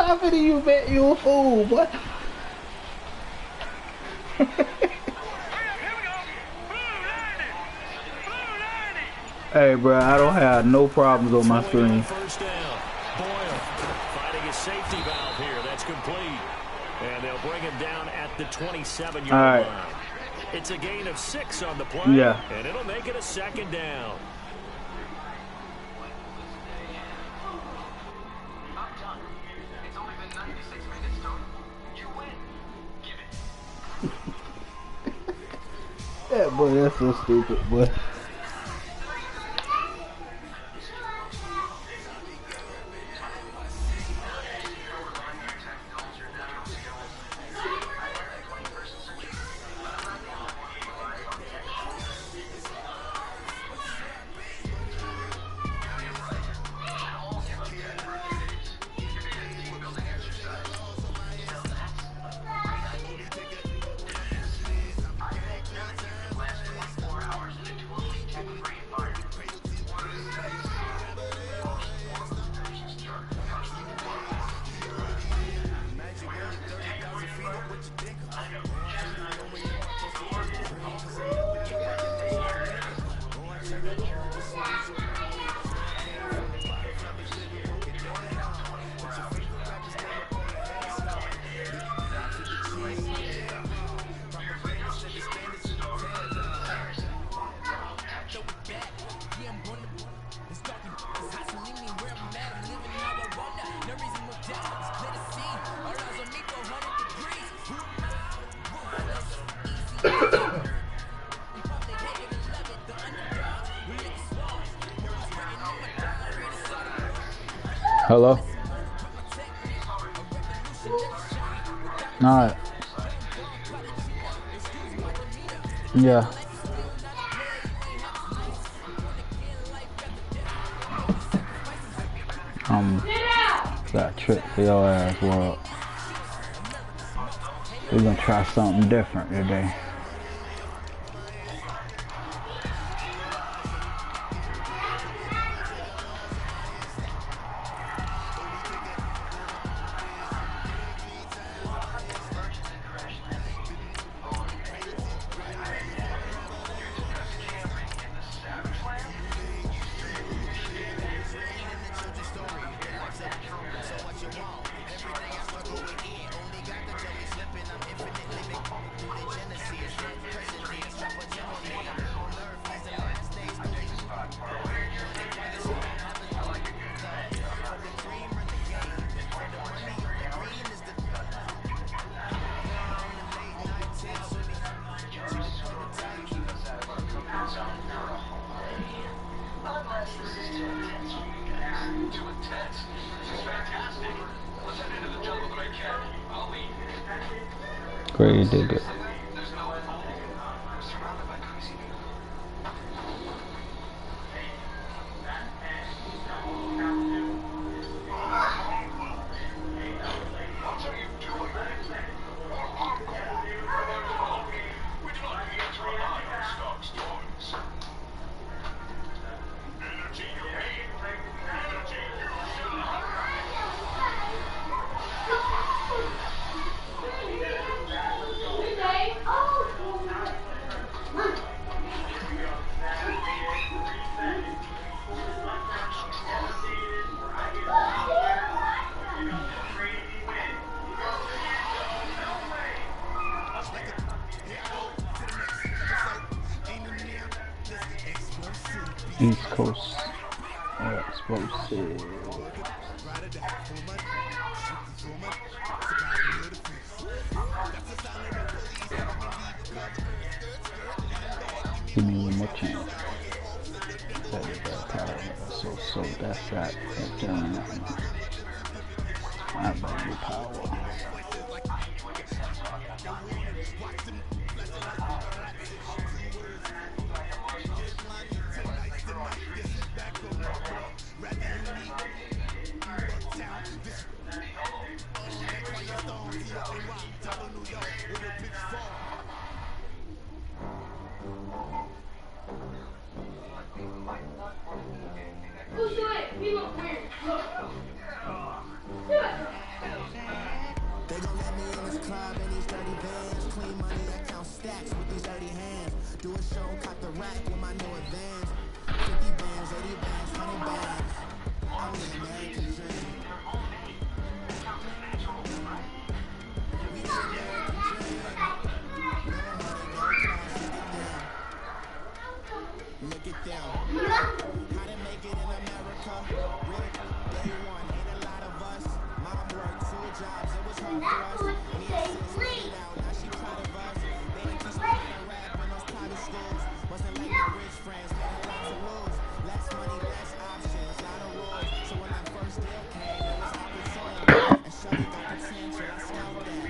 talking to you, man. You a fool, boy. Hey, bro, I don't have no problems on my screen. First down. Boyle finding a safety valve here. That's complete. And they'll bring him down at the 27-yard line. It's a gain of 6 on the play. Yeah. And it'll make it a second down. Yeah, boy, that's so stupid, boy. Hello? Alright. Yeah. Got a trick for your ass, world. We're gonna try something different today. Great digger. East Coast explosive. Give me one more chance. So that's that. I value power. Who's doing it? He looks weird. Look. Do it. Do a show, cut the rack with my new advance. 50 bands, 80 bands, 100 bands. I'm the American dream. We the American dream. No money, no class, look at them. How to make it in America? Real day one, ain't a lot of us. Mom worked 2 jobs, it was hard for us. Me and sis made it out, now she proud of us. They ain't teach me how to rap in those private schools. Wasn't like my rich friends, had a lot to lose. Less money, less options, lot of rules. So when that first deal came, it was opportunity. And Shorty got potential, I scout that.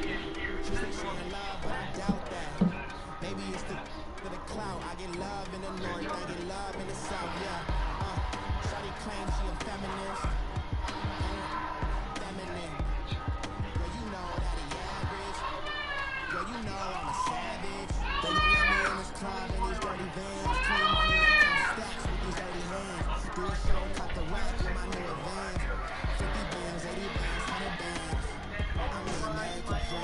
She say she in love, but I doubt that. Maybe it's the clout. I get love in the north, I get love in the south, yeah. Shorty claims she a feminist. Feminine. Girl, you know that he average. Girl, you know I'm a savage. They gon' let me in this club in these dirty vans. Clean money like I'm stacks with these dirty hands. Do a show, cut the rack with my new advance. 50 bands, 80 bands, 100 bands. I'm the American dream.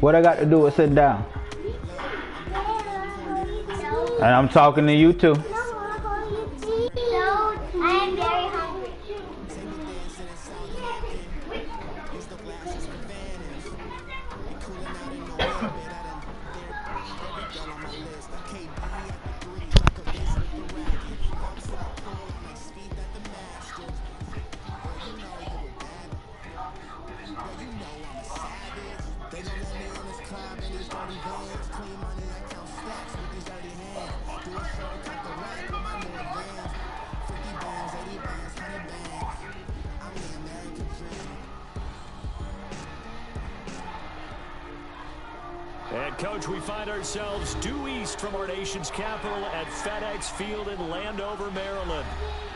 What I got to do is sit down. And I'm talking to you too. I am very hungry. And, Coach, we find ourselves due east from our nation's capital at FedEx Field in Landover, Maryland.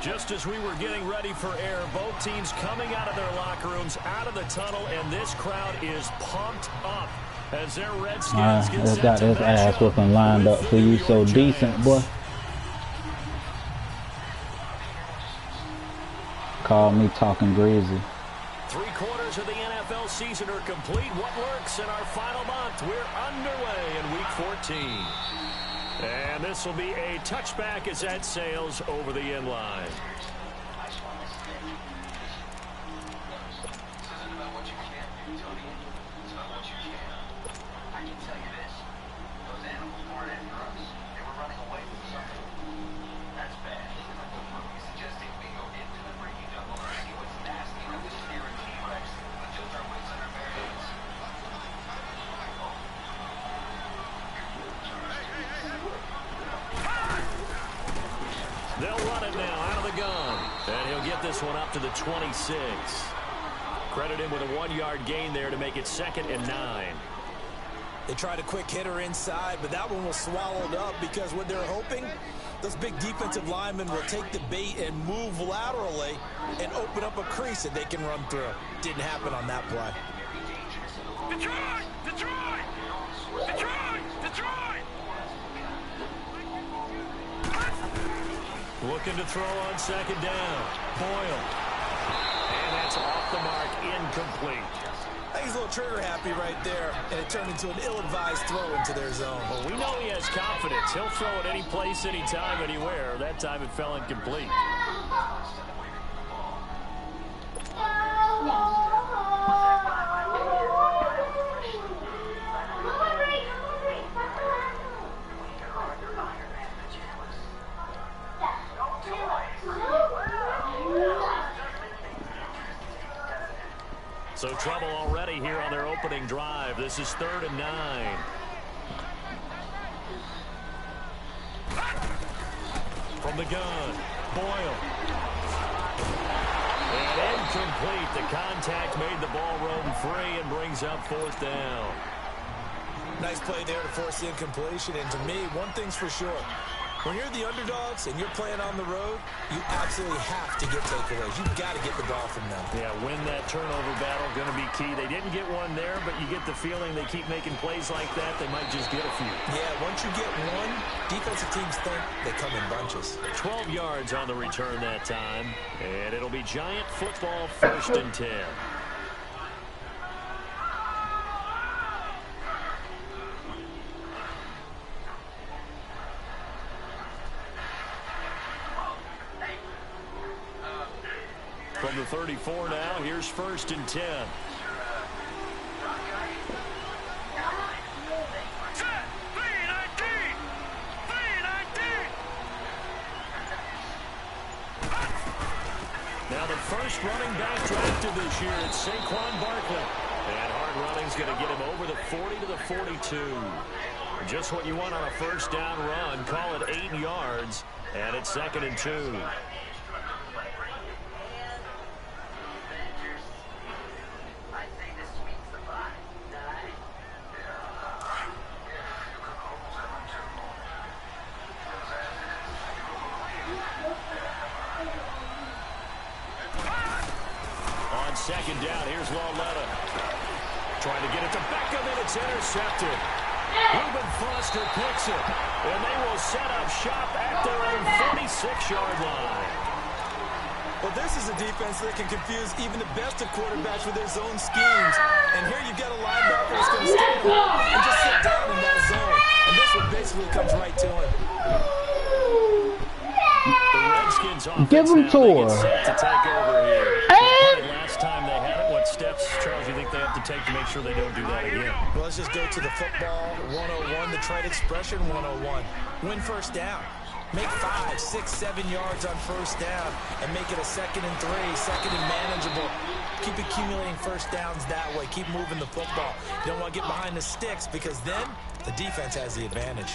Just as we were getting ready for air, both teams coming out of their locker rooms, out of the tunnel, and this crowd is pumped up as their Redskins get set got to this match ass up whooping lined up with for the you New so York decent, Giants. boy. Call me talking greasy. 3/4 of the NFL season are complete. What works in our final month? We're underway in Week 14. And this will be a touchback as that sails over the end line. They'll run it now out of the gun. And he'll get this one up to the 26. Credit him with a 1-yard gain there to make it 2nd and 9. They tried a quick hitter inside, but that one was swallowed up because what they're hoping, those big defensive linemen will take the bait and move laterally and open up a crease that they can run through. Didn't happen on that play. Detroit! Detroit! Detroit! Detroit! Looking to throw on 2nd down. Boyle. And that's off the mark, incomplete. I think he's a little trigger happy right there, and it turned into an ill-advised throw into their zone. Well, we know he has confidence. He'll throw it any place, anytime, anywhere. That time it fell incomplete. So trouble already here on their opening drive. This is 3rd and 9. From the gun, Boyle. And incomplete. The contact made the ball roam free and brings up 4th down. Nice play there to force the incompletion. And to me, one thing's for sure. When you're the underdogs and you're playing on the road, you absolutely have to get takeaways. You've got to get the ball from them. Yeah, win that turnover battle, going to be key. They didn't get one there, but you get the feeling they keep making plays like that, they might just get a few. Yeah, once you get one, defensive teams think they come in bunches. 12 yards on the return that time, and it'll be Giant football, 1st and 10. From the 34 now, here's 1st and 10. Now the first running back drafted this year, it's Saquon Barkley. And hard running's going to get him over the 40 to the 42. Just what you want on a first down run. Call it 8 yards, and it's 2nd and 2. Second down, here's Lawletta. Trying to get it to Beckham, and it's intercepted. Reuben Foster picks it, and they will set up shop at their own 46-yard line. Well, this is a defense that can confuse even the best of quarterbacks with their zone schemes. And here you've got a linebacker that's going to stay home and just sit down in that zone. And this one basically comes right to him. The Redskins offense give him now, Tor. they get set to take over here. Last time they had it, what steps, Charles, you think they have to take to make sure they don't do that again? Well, let's just go to the football 101, the trade expression 101. Win first down. Make 5, 6, 7 yards on first down and make it a 2nd and 3, 2nd and manageable. Keep accumulating first downs that way. Keep moving the football. You don't want to get behind the sticks because then the defense has the advantage.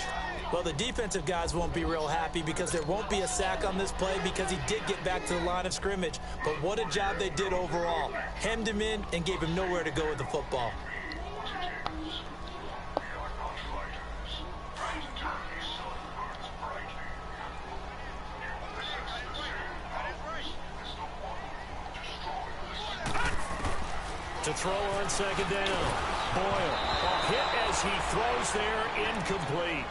Well, the defensive guys won't be real happy because there won't be a sack on this play because he did get back to the line of scrimmage. But what a job they did overall. Hemmed him in and gave him nowhere to go with the football. To throw on 2nd down. Boyle, a hit as he throws there, incomplete.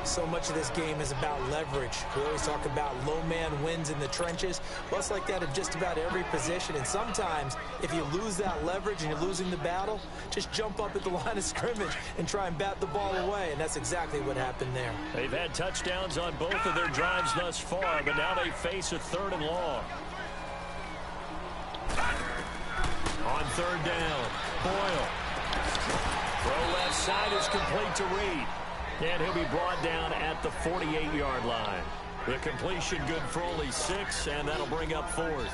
So much of this game is about leverage. We always talk about low man wins in the trenches. Well, it's like that in just about every position. And sometimes, if you lose that leverage and you're losing the battle, just jump up at the line of scrimmage and try and bat the ball away. And that's exactly what happened there. They've had touchdowns on both of their drives thus far, but now they face a 3rd and long. On 3rd down, Boyle. Throw left side is complete to Reed. And he'll be brought down at the 48-yard line. The completion good for only 6, and that'll bring up 4th.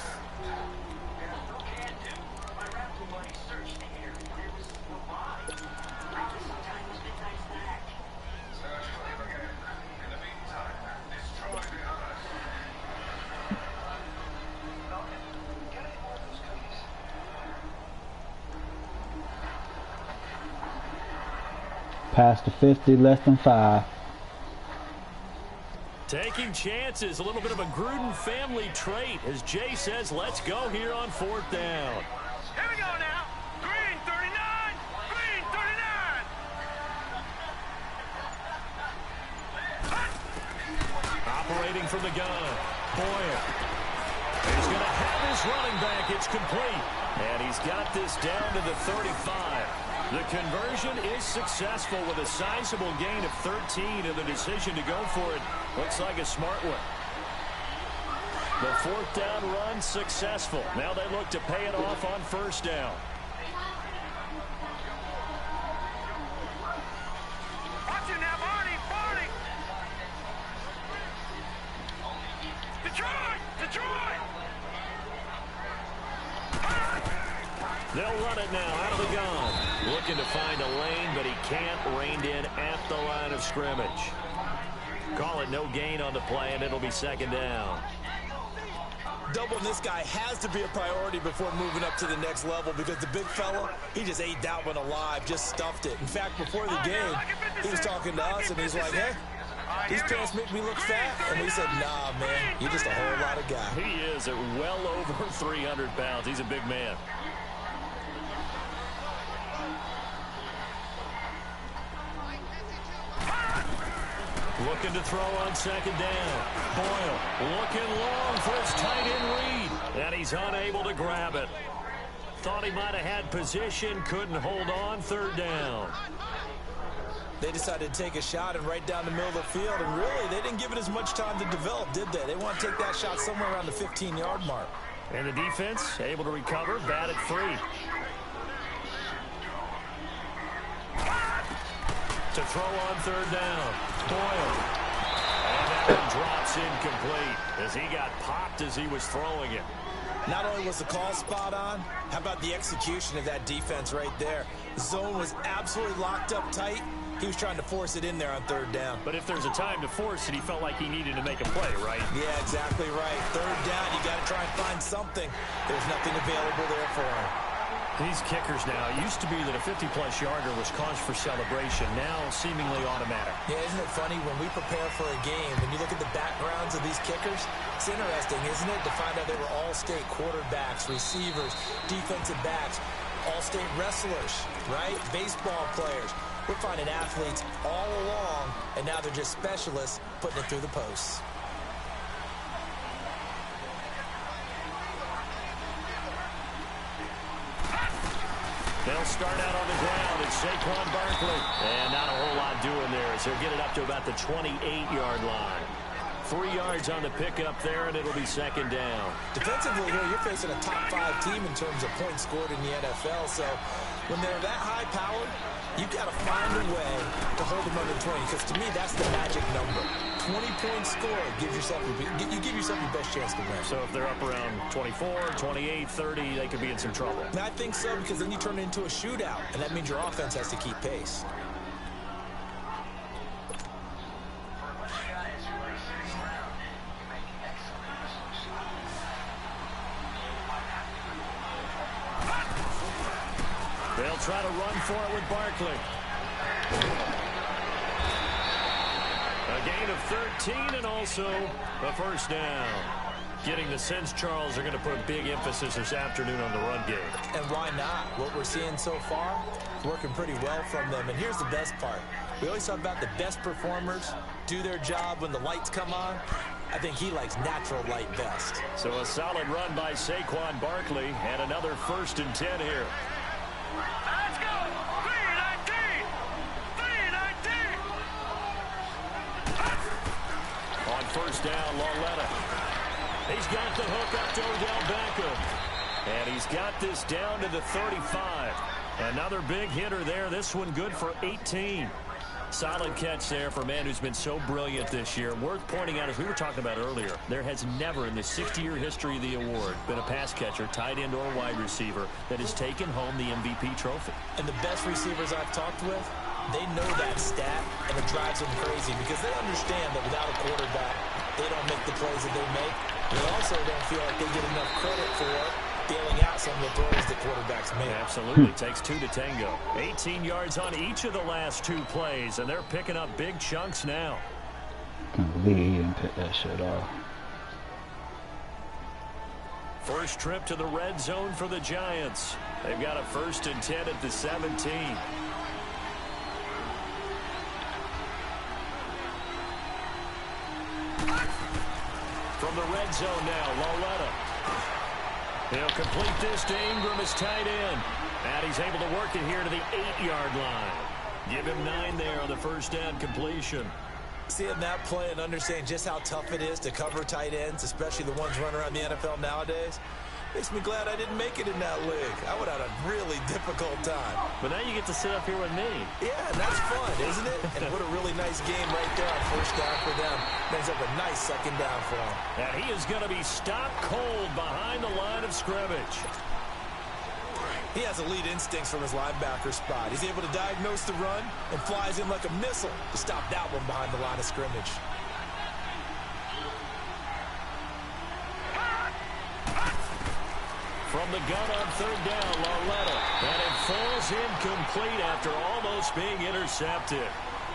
Past the 50, less than 5. Taking chances, a little bit of a Gruden family trait. As Jay says, let's go here on 4th down. Here we go now. Green 39. Green 39. Operating from the gun. Boyle. He's going to have his running back. It's complete. And he's got this down to the 35. The conversion is successful with a sizable gain of 13, and the decision to go for it looks like a smart one. The 4th down run successful. Now they look to pay it off on 1st down. Watch it now, Barney. Barney. Detroit. Detroit. They'll run it now out of the gun. Looking to find a lane, but he can't. Reined in at the line of scrimmage. Call it no gain on the play, and it'll be 2nd down. Doubling this guy has to be a priority before moving up to the next level because the big fella, he just ate that one alive, just stuffed it. In fact, before the game, he was talking to us, and he's like, hey, these pants make me look fat. And we said, nah, man, you're just a whole lot of guy. He is at well over 300 pounds. He's a big man. Looking to throw on second down. Boyle looking long for his tight end read. And he's unable to grab it. Thought he might have had position. Couldn't hold on. Third down. They decided to take a shot and right down the middle of the field. And really, they didn't give it as much time to develop, did they? They want to take that shot somewhere around the 15-yard mark. And the defense able to recover. Batted free. To throw on third down. Boyle. And that one drops incomplete as he got popped as he was throwing it. Not only was the call spot on, how about the execution of that defense right there? The zone was absolutely locked up tight. He was trying to force it in there on third down. But if there's a time to force it, he felt like he needed to make a play, right? Yeah, exactly right. Third down, you got to try and find something. There's nothing available there for him. These kickers now, it used to be that a 50-plus yarder was cause for celebration. Now, seemingly automatic. Yeah, isn't it funny when we prepare for a game, when you look at the backgrounds of these kickers, it's interesting, isn't it, to find out they were all-state quarterbacks, receivers, defensive backs, all-state wrestlers, right? Baseball players. We're finding athletes all along, and now they're just specialists putting it through the posts. They'll start out on the ground. It's Saquon Barkley. And not a whole lot doing there as he'll get it up to about the 28-yard line. 3 yards on the pickup there, and it'll be second down. Defensively here, you're facing a top-5 team in terms of points scored in the NFL. So when they're that high-powered, you've got to find a way to hold them under 20. Because to me, that's the magic number. 20 points scored gives yourself you give yourself your best chance to win. So if they're up around 24, 28, 30, they could be in some trouble. And I think so, because then you turn it into a shootout, and that means your offense has to keep pace. They'll try to run for it with Barkley. A gain of 13 and also a first down. Getting the sense, Charles, are going to put a big emphasis this afternoon on the run game. And why not? What we're seeing so far is working pretty well from them. And here's the best part. We always talk about the best performers do their job when the lights come on. I think he likes natural light best. So a solid run by Saquon Barkley and another 1st and 10 here. Let's go! 319! 319! On first down, Lauletta. He's got the hook up to Odell Beckham. And he's got this down to the 35. Another big hitter there. This one good for 18. Solid catch there for a man who's been so brilliant this year. Worth pointing out, as we were talking about earlier, there has never in the 60-year history of the award been a pass catcher, tight end, or wide receiver that has taken home the MVP trophy. And the best receivers I've talked with, they know that stat, and it drives them crazy because they understand that without a quarterback, they don't make the plays that they make. They also don't feel like they get enough credit for bailing out some of the throws the quarterbacks make. Absolutely. Takes 2 to tango. 18 yards on each of the last 2 plays, and they're picking up big chunks now. Can't believe he didn't pick that shit off. First trip to the red zone for the Giants. They've got a 1st and 10 at the 17. From the red zone now, Lauletta. He'll complete this to Ingram as tight end. And he's able to work it here to the 8-yard line. Give him 9 there on the first down completion. Seeing that play and understanding just how tough it is to cover tight ends, especially the ones running around the NFL nowadays, makes me glad I didn't make it in that league. I would have had a really difficult time. But now you get to sit up here with me. Yeah, and that's fun, isn't it? And what a really nice game right there on first down for them. Brings up a nice second down for them. And he is going to be stopped cold behind the line of scrimmage. He has elite instincts from his linebacker spot. He's able to diagnose the run and flies in like a missile to stop that one behind the line of scrimmage. From the gun on third down, Lauletta. And it falls incomplete after almost being intercepted.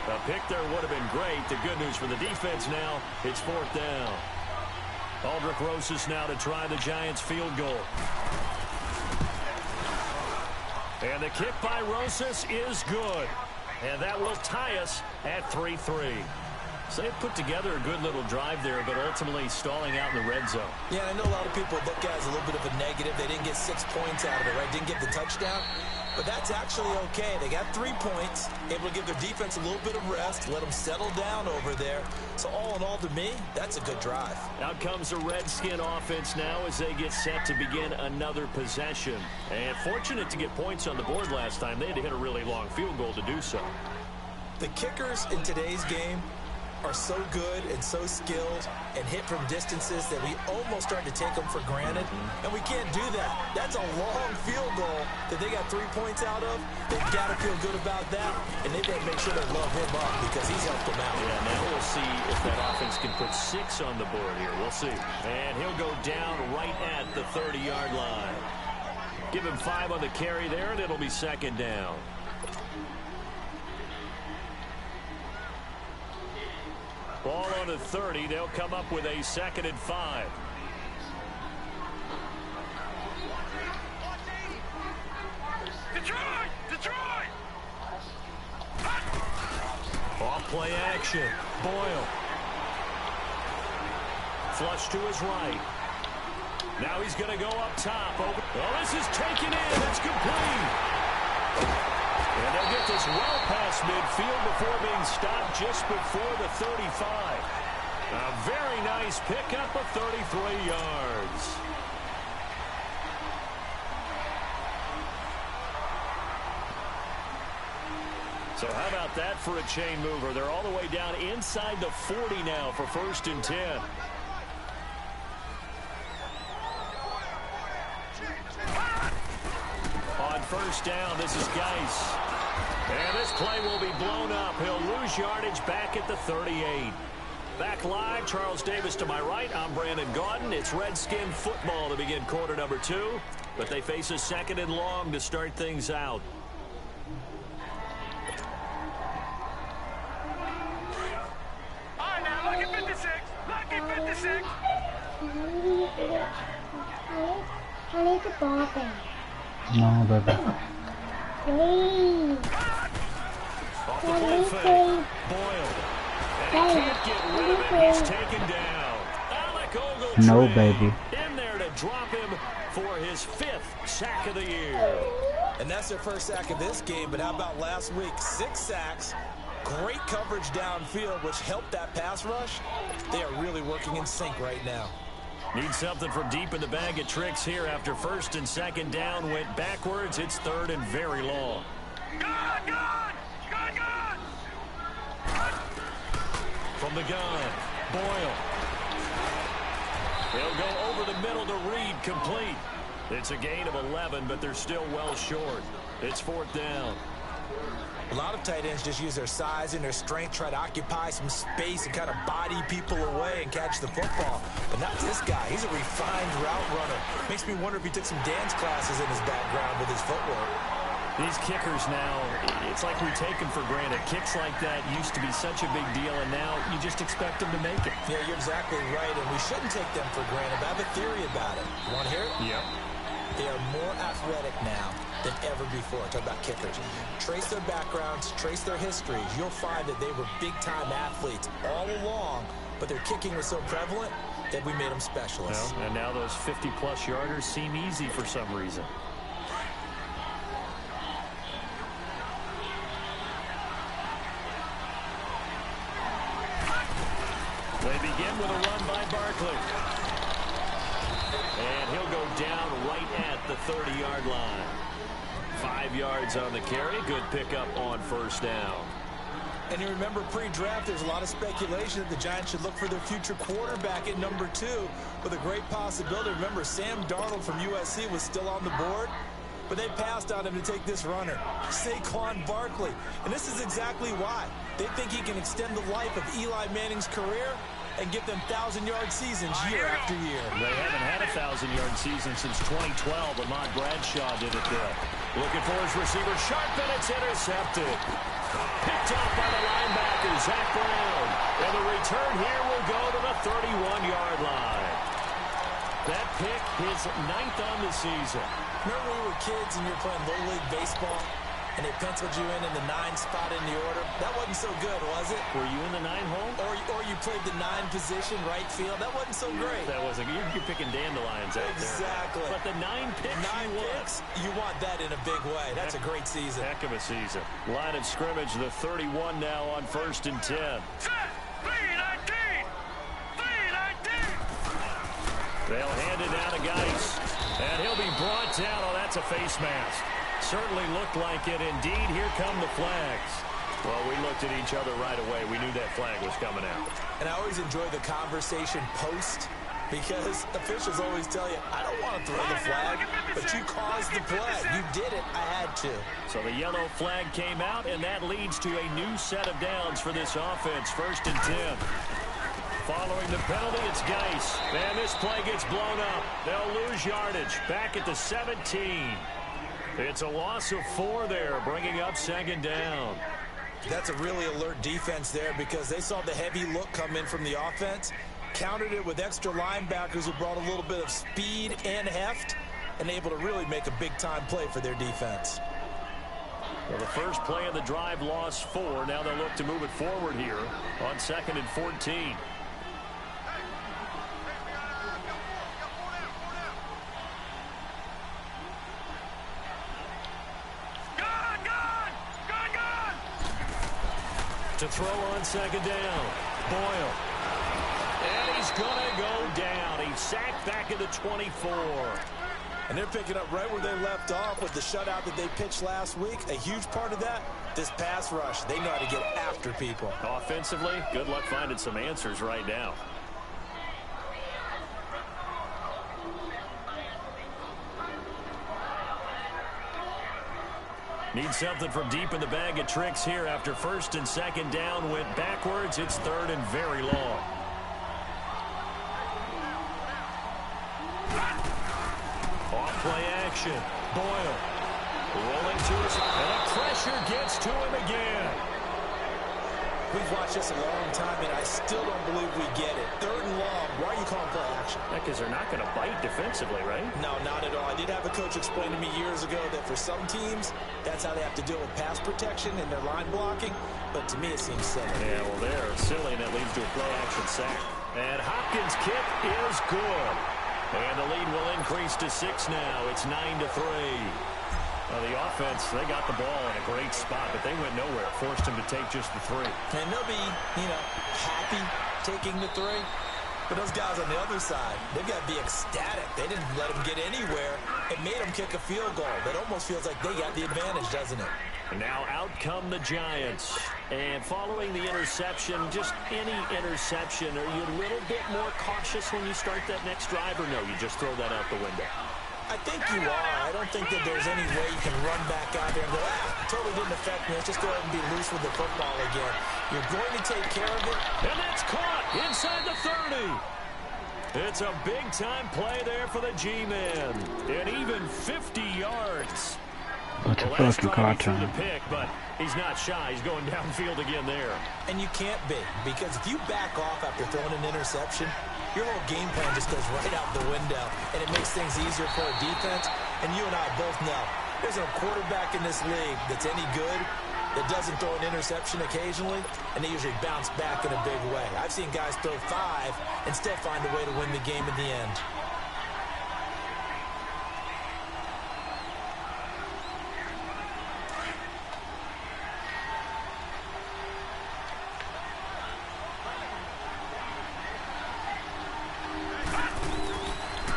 A pick there would have been great. The good news for the defense now, it's 4th down. Aldrich Rosas now to try the Giants field goal. And the kick by Rosas is good. And that will tie us at 3-3. So they put together a good little drive there, but ultimately stalling out in the red zone. Yeah, I know a lot of people look at it as a little bit of a negative. They didn't get 6 points out of it, right? Didn't get the touchdown. But that's actually okay. They got 3 points, able to give their defense a little bit of rest, let them settle down over there. So all in all, to me, that's a good drive. Out comes the Redskin offense now as they get set to begin another possession. And fortunate to get points on the board last time. They had to hit a really long field goal to do so. The kickers in today's game are so good and so skilled and hit from distances that we almost start to take them for granted, and we can't do that. That's a long field goal that they got 3 points out of. They've got to feel good about that, and they better make sure they love him up because he's helped them out. Yeah, now we'll see if that offense can put 6 on the board here. We'll see. And he'll go down right at the 30-yard line. Give him 5 on the carry there, and it'll be 2nd down. Ball on the 30. They'll come up with a 2nd and 5. Detroit! Detroit! Off play action. Boyle. Flush to his right. Now he's going to go up top. Well, this is taken in. That's complete. And they'll get this well past midfield before being stopped just before the 35. A very nice pickup of 33 yards. So how about that for a chain mover? They're all the way down inside the 40 now for 1st and 10. On 1st down, this is Geis. And this play will be blown up. He'll lose yardage back at the 38. Back live, Charles Davis to my right. I'm Brandon Gaudin. It's Redskin football to begin quarter number 2. But they face a 2nd and long to start things out. All right, now, lucky 56. Lucky 56. I need the ball back. No, baby. Please. Off the play fake. Boyle. And he can't get rid of it. He's taken down. Alec Ogletree. No, baby. In there to drop him for his 5th sack of the year. And that's their first sack of this game, but how about last week? 6 sacks, great coverage downfield, which helped that pass rush. They are really working in sync right now. Need something from deep in the bag of tricks here after 1st and 2nd down went backwards. It's 3rd and very long. Gun! Gun! Gun! Gun! From the gun, Boyle. They'll go over the middle to Reed, complete. It's a gain of 11, but they're still well short. It's 4th down. A lot of tight ends just use their size and their strength, try to occupy some space and kind of body people away and catch the football. But not this guy. He's a refined route runner. Makes me wonder if he took some dance classes in his background with his footwork. These kickers now, it's like we take them for granted. Kicks like that used to be such a big deal, and now you just expect them to make it. Yeah, you're exactly right, and we shouldn't take them for granted. But I have a theory about it. You want to hear it? Yep. They are more athletic now than ever before. Talk about kickers. Trace their backgrounds, trace their histories. You'll find that they were big-time athletes all along, but their kicking was so prevalent that we made them specialists. Well, and now those 50-plus yarders seem easy for some reason. They begin with a run by Barkley. And he'll go down right at the 30-yard line. 5 yards on the carry. Good pickup on 1st down. And you remember pre-draft, there's a lot of speculation that the Giants should look for their future quarterback at number 2 with a great possibility. Remember, Sam Darnold from USC was still on the board, but they passed on him to take this runner, Saquon Barkley. And this is exactly why. They think he can extend the life of Eli Manning's career and give them 1,000-yard seasons year after year. They haven't had a 1,000-yard season since 2012. Ahmad Bradshaw did it there. Looking for his receiver, sharp, and it's intercepted. Picked picked off by the linebacker, Zach Brown. And the return here will go to the 31-yard line. That pick, his 9th on the season. Remember we were kids and you were playing Little League baseball, and they penciled you in the 9 spot in the order? That wasn't so good, was it? Were you in the 9 hole? Or you played the 9 position, right field? That wasn't so great. That wasn't. You're picking dandelions out there. Exactly. But the 9 picks, 9 picks, you want that in a big way. That's a great season. Heck of a season. Line of scrimmage, the 31 now on 1st and 10. Set. 3-19. 3-19. They'll hand it down to Geis. And he'll be brought down. Oh, that's a face mask. Certainly looked like it. Indeed, here come the flags. Well, we looked at each other right away. We knew that flag was coming out. And I always enjoy the conversation post, because officials always tell you, I don't want to throw the flag, but you caused the play. You did it. I had to. So the yellow flag came out, and that leads to a new set of downs for this offense. 1st and 10. Following the penalty, it's Geis. And this play gets blown up. They'll lose yardage. Back at the 17. It's a loss of 4 there, bringing up 2nd down. That's a really alert defense there, because they saw the heavy look come in from the offense, countered it with extra linebackers who brought a little bit of speed and heft, and able to really make a big-time play for their defense. Well, the first play of the drive lost 4. Now they'll look to move it forward here on 2nd and 14. To throw on 2nd down. Boyle. And he's going to go down. He's sacked back at the 24. And they're picking up right where they left off with the shutout that they pitched last week. A huge part of that, this pass rush. They know how to get after people. Offensively, good luck finding some answers right now. Need something from deep in the bag of tricks here after 1st and 2nd down went backwards. It's 3rd and very long. Off play action. Boyle rolling to his, and the pressure gets to him again. We've watched this a long time, and I still don't believe we get it. 3rd and long. Why are you calling play action? Because they're not going to bite defensively, right? No, not at all. I did have a coach explain to me years ago that for some teams, that's how they have to deal with pass protection and their line blocking. But to me, it seems silly. Yeah, well, they're silly, and that leads to a play action sack. And Hopkins' kick is good. And the lead will increase to 6 now. It's 9-3. Well, the offense, they got the ball in a great spot, but they went nowhere. Forced him to take just the 3. And they'll be, happy taking the 3. But those guys on the other side, they've got to be ecstatic. They didn't let them get anywhere. It made them kick a field goal. That almost feels like they got the advantage, doesn't it? And now out come the Giants. And following the interception, just any interception, are you a little bit more cautious when you start that next drive, or no, you just throw that out the window? I think you are. I don't think that there's any way you can run back out there and go, totally didn't affect me. Let's just go ahead and be loose with the football again. You're going to take care of it. And that's caught inside the 30. It's a big-time play there for the G-Men. And even 50 yards. That's a fucking car threw time. the pick, but he's not shy. He's going downfield again there. And you can't be, because if you back off after throwing an interception, your whole game plan just goes right out the window, and it makes things easier for a defense. And you and I both know there's no quarterback in this league that's any good that doesn't throw an interception occasionally, and they usually bounce back in a big way. I've seen guys throw 5 and still find a way to win the game in the end.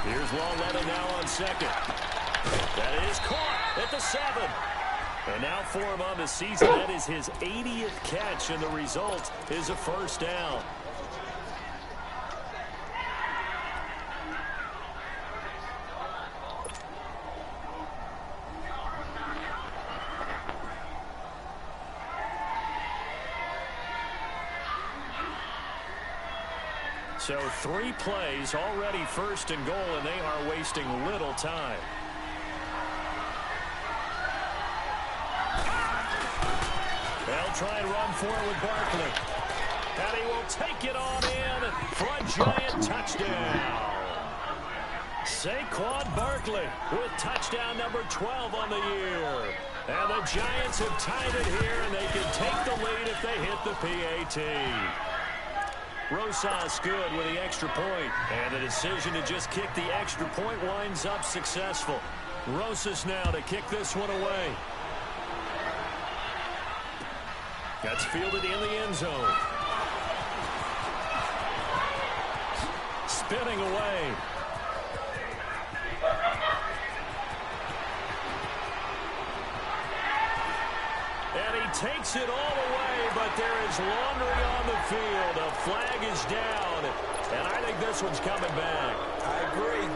Here's Longletto now on 2nd. That is caught at the 7. And now for him on the season, that is his 80th catch, and the result is a 1st down. So 3 plays, already 1st and goal, and they are wasting little time. They'll try and run for it with Barkley. And he will take it on in. Front Giant touchdown. Saquon Barkley with touchdown number 12 on the year. And the Giants have tied it here, and they can take the lead if they hit the PAT. Rosas good with the extra point. And the decision to just kick the extra point winds up successful. Rosas now to kick this one away. That's fielded in the end zone. Spinning away. And he takes it all away, but there is laundry on the field. A flag is down, and I think this one's coming back. I agree.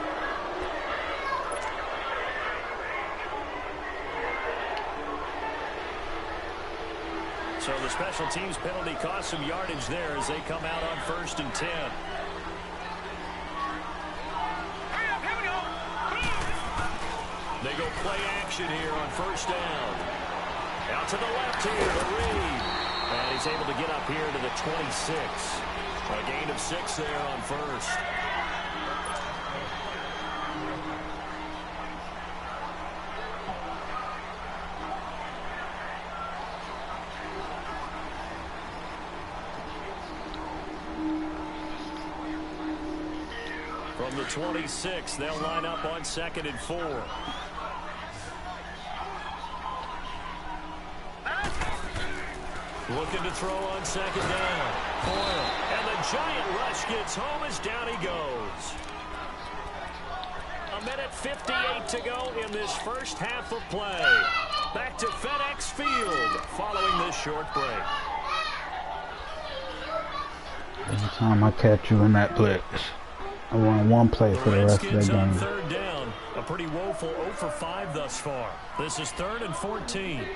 So the special teams penalty cost some yardage there as they come out on 1st and 10. They go play action here on 1st down. Out to the left here to Reed. And he's able to get up here to the 26. A gain of 6 there on 1st. From the 26, they'll line up on 2nd and 4. Looking to throw on 2nd down. Boyle. And the giant rush gets home as down he goes. 1:58 to go in this first half of play. Back to FedEx Field following this short break. Every time I catch you in that blitz, I want one play for the rest of the game. On 3rd down. A pretty woeful 0 for 5 thus far. This is 3rd and 14.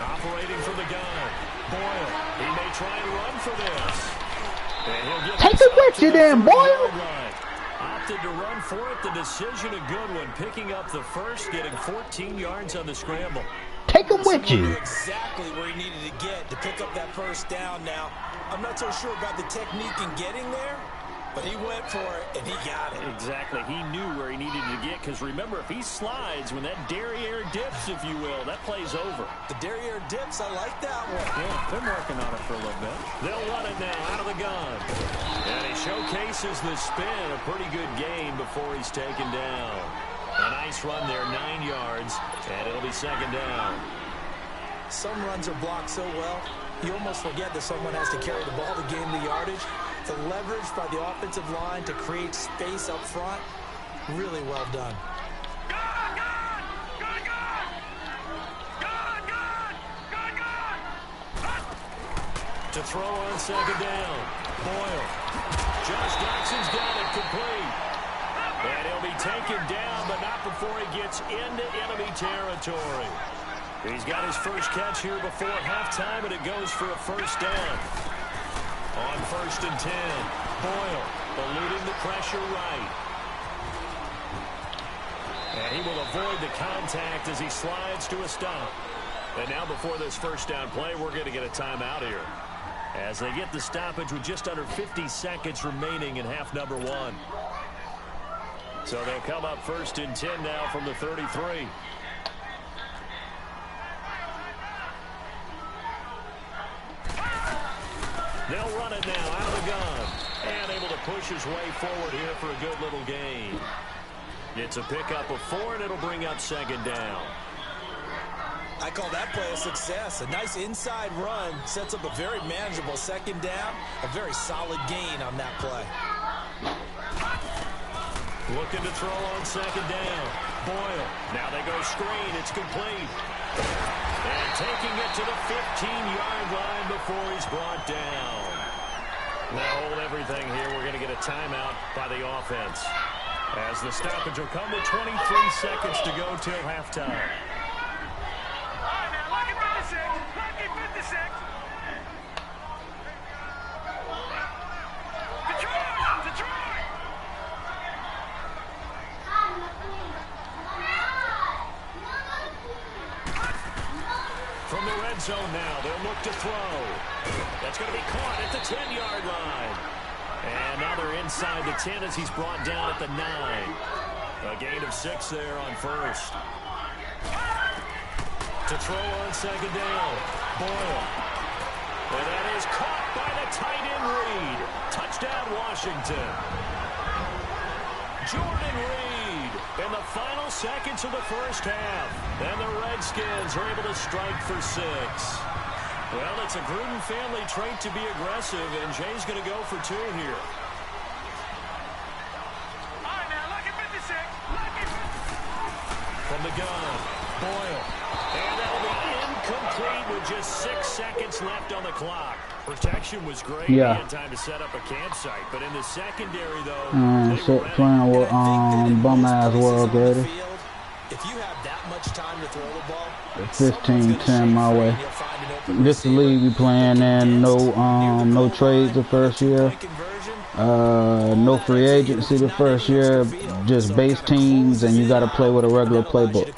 Operating from the gun. Boyle. He may try and run for this. And he'll get Take it with you then, Boyle. Opted to run for it. The decision a good one. Picking up the first, getting 14 yards on the scramble. Take him with you. Exactly where he needed to get to pick up that 1st down. Now, I'm not so sure about the technique in getting there, but he went for it, and he got it. Exactly. He knew where he needed to get, because remember, if he slides, when that derriere dips, if you will, that play's over. The derriere dips, I like that one. Yeah, they're working on it for a little bit. They'll run it now out of the gun. And he showcases the spin, a pretty good game before he's taken down. A nice run there, 9 yards, and it'll be 2nd down. Some runs are blocked so well, you almost forget that someone has to carry the ball to gain the yardage. The leverage by the offensive line to create space up front, really well done. To throw on 2nd down. Boyle. Josh Jackson's got it complete. And he'll be taken down, but not before he gets into enemy territory. He's got his first catch here before halftime, and it goes for a 1st down. On 1st and 10, Boyle eluding the pressure right. And he will avoid the contact as he slides to a stop. And now before this 1st down play, we're going to get a timeout here, as they get the stoppage with just under 50 seconds remaining in half number 1. So they'll come up 1st and 10 now from the 33. They'll run it now out of the gun. And able to push his way forward here for a good little gain. It's a pickup of 4, and it'll bring up 2nd down. I call that play a success. A nice inside run sets up a very manageable 2nd down. A very solid gain on that play. Looking to throw on 2nd down. Boyle. Now they go screen. It's complete. And taking it to the 15-yard line before he's brought down. Now hold everything here. We're going to get a timeout by the offense, as the stoppage will come with 23 seconds to go till halftime. All right, now, lucky 56. Lucky 56. Detroit! Detroit! the red zone now. They'll look to throw. That's going to be caught at the 10-yard line. And now they're inside the 10 as he's brought down at the 9. A gain of 6 there on first. To throw on second down. Boyle. And that is caught by the tight end Reed. Touchdown Washington. Jordan Reed in the final seconds of the first half. And the Redskins are able to strike for 6. Well, it's a Gruden family trait to be aggressive, and Jay's going to go for 2 here. All right, now, lucky 56. Lucky 56. From the gun, Boyle. And that'll be incomplete with just 6 seconds left on the clock. Protection was great. Yeah. He had time to set up a campsite. But in the secondary, though, So playing with bum-ass world, Grady. If you have that much time to throw the ball, 15-10 my way. This the league we playing in. No trades the first year. No free agency the first year. Just base teams, and you got to play with a regular playbook.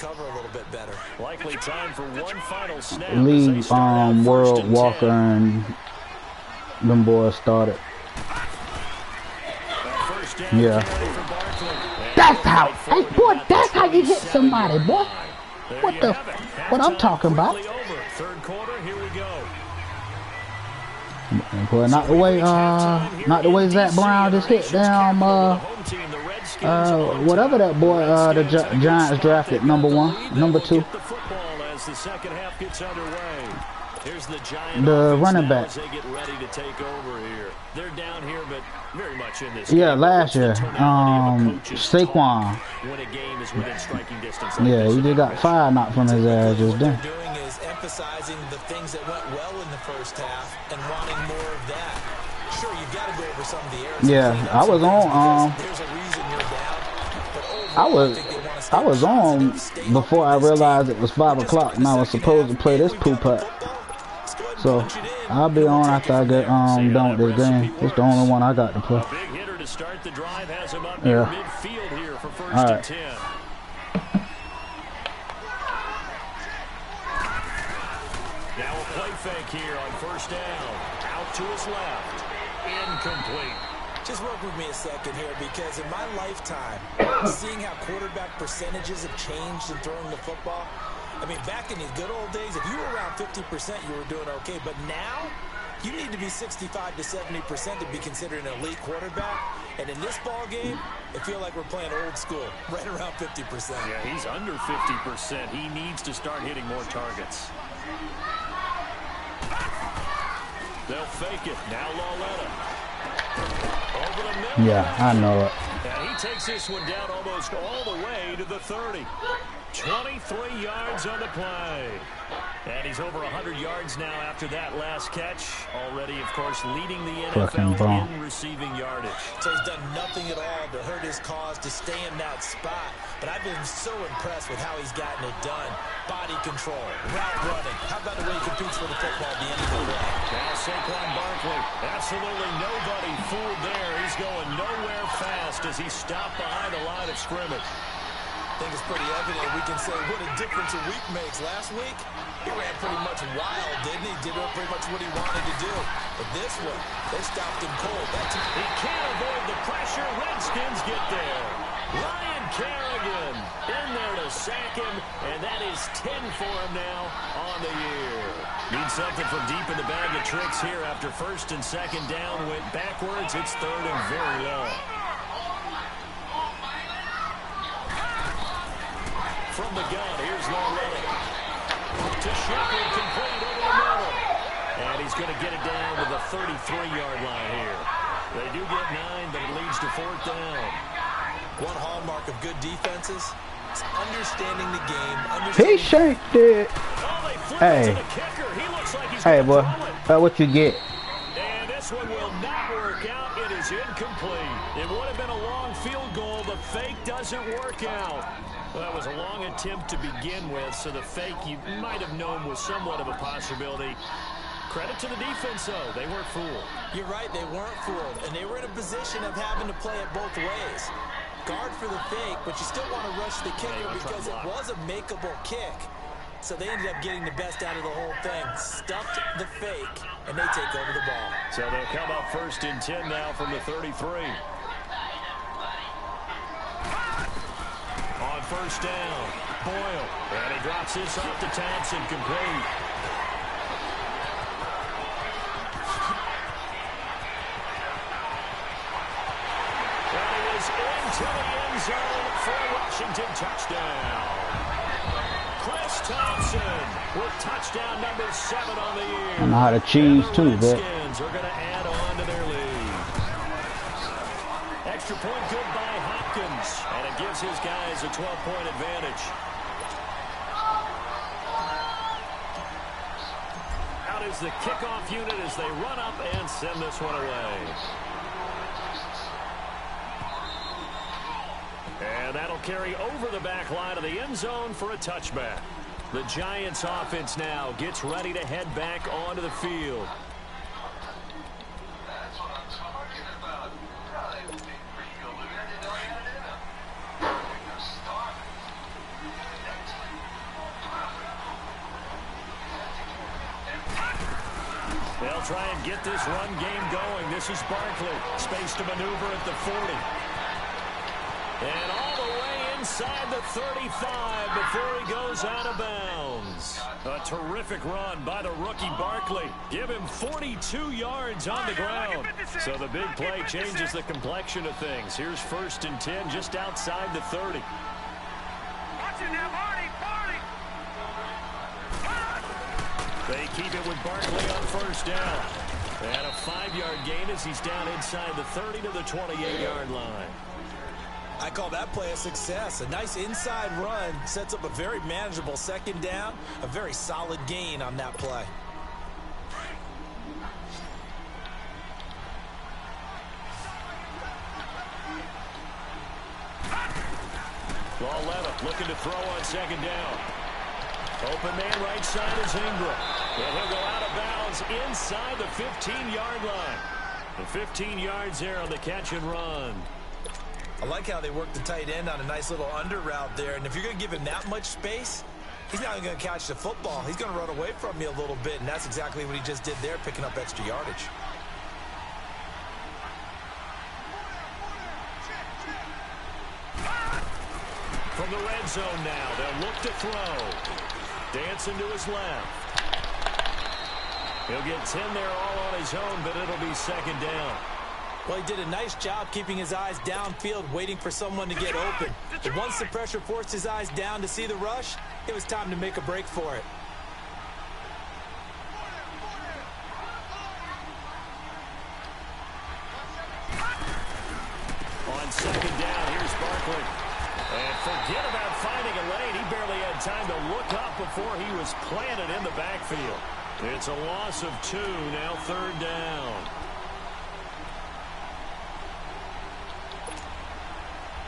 likely time for one final snap. League World Walker and them boys started. Yeah. That's how, hey boy, that's how you hit somebody, boy. What I'm talking about. Third quarter, here we go. Boy, not the way Zach Brown just hit down, whatever that boy, the Giants drafted, number 1, number 2. The second half gets underway. Here's the running back. They get ready to take over here. They're down here, but very much in this. Yeah, last year, Saquon. When a game is within striking distance. Yeah, he just got fired knocked from his ass just then. Doing is emphasizing the things that went well in the first half and wanting more of that. Sure, you got to go over some of the errors. Yeah, I was on. There's a reason you're down. I was on before I realized it was 5 o'clock and I was supposed to play this poop-up. So I'll be on after I get done with this game. It's the only one I got to play. Big hitter to start the drive has him up Yeah. midfield here for first All right. and 10. Now a play fake here on first down. Out to his left. Incomplete. Just work with me a second here, because in my lifetime, seeing how quarterback percentages have changed in throwing the football, I mean, back in the good old days, if you were around 50%, you were doing okay. But now, you need to be 65 to 70% to be considered an elite quarterback. And in this ball game, I feel like we're playing old school, right around 50%. Yeah, he's under 50%. He needs to start hitting more targets. They'll fake it. Now Lauletta. Over the middle. Yeah, I know it. And he takes this one down almost all the way to the 30. 23 yards on the play. And he's over 100 yards now after that last catch. Already, of course, leading the NFL in receiving yardage. So he's done nothing at all to hurt his cause, to stay in that spot. But I've been so impressed with how he's gotten it done. Body control, route running. How about the way he competes for the football at the end of the day? Now Saquon Barkley, absolutely nobody fooled there. He's going nowhere fast as he stopped behind the line of scrimmage. I think it's pretty evident. We can say what a difference a week makes. Last week, he ran pretty much wild, didn't he? Did pretty much what he wanted to do. But this one, they stopped him cold. He can't avoid the pressure. Redskins get there. Ryan Kerrigan in there to sack him, and that is 10 for him now on the year. Need something from deep in the bag of tricks here after first and second down went backwards. It's third and very long. From the gun, here's Lauletta. To Shepard, complete over the middle. And he's going to get it down to the 33-yard line here. They do get 9, but it leads to fourth down. One hallmark of good defenses is understanding the game. He shanked it. Hey. He looks like he's Hey, boy. That's what you get. And this one will not work out. It is incomplete. It would have been a long field goal. The fake doesn't work out. Well, that was a long attempt to begin with, so the fake you might have known was somewhat of a possibility. Credit to the defense, though. They weren't fooled. You're right, they weren't fooled, and they were in a position of having to play it both ways. Guard for the fake, but you still want to rush the kicker because it was a makeable kick. So they ended up getting the best out of the whole thing. Stuffed the fake, and they take over the ball. So they'll come up 1st and 10 now from the 33. On 1st down, Boyle. And he drops this off to Thompson, complete. And he is into the end zone for a Washington touchdown. Chris Thompson with touchdown number 7 on the year. I know how to cheese too, the but Redskins are going to add on to their lead. Extra point good by Hopkins, and it gives his guys a 12-point advantage. Out is the kickoff unit as they run up and send this one away. And that'll carry over the back line of the end zone for a touchback. The Giants offense now gets ready to head back onto the field. They'll try and get this run game going. This is Barkley. Space to maneuver at the 40. And all the way inside the 35 before he goes out of bounds. A terrific run by the rookie Barkley. Give him 42 yards on the ground. So the big play changes the complexion of things. Here's 1st and 10 just outside the 30. Watch it now, Marty, Marty. They keep it with Barkley on 1st down. And a 5-yard gain as he's down inside the 30 to the 28-yard line. I call that play a success. A nice inside run sets up a very manageable 2nd down. A very solid gain on that play. Ball Levitt looking to throw on 2nd down. Open man right side is Ingram. And he'll go out of bounds inside the 15-yard line. The 15 yards there on the catch and run. I like how they work the tight end on a nice little under route there. And if you're going to give him that much space, he's not going to catch the football. He's going to run away from you a little bit, and that's exactly what he just did there, picking up extra yardage. From the red zone now, they'll look to throw. Dancing to his left. He'll get 10 there all on his own, but it'll be 2nd down. Well, he did a nice job keeping his eyes downfield, waiting for someone to get open. But once the pressure forced his eyes down to see the rush, it was time to make a break for it. On 2nd down, here's Barkley. And forget about finding a lane. He barely had time to look up before he was planted in the backfield. It's a loss of 2, now 3rd down.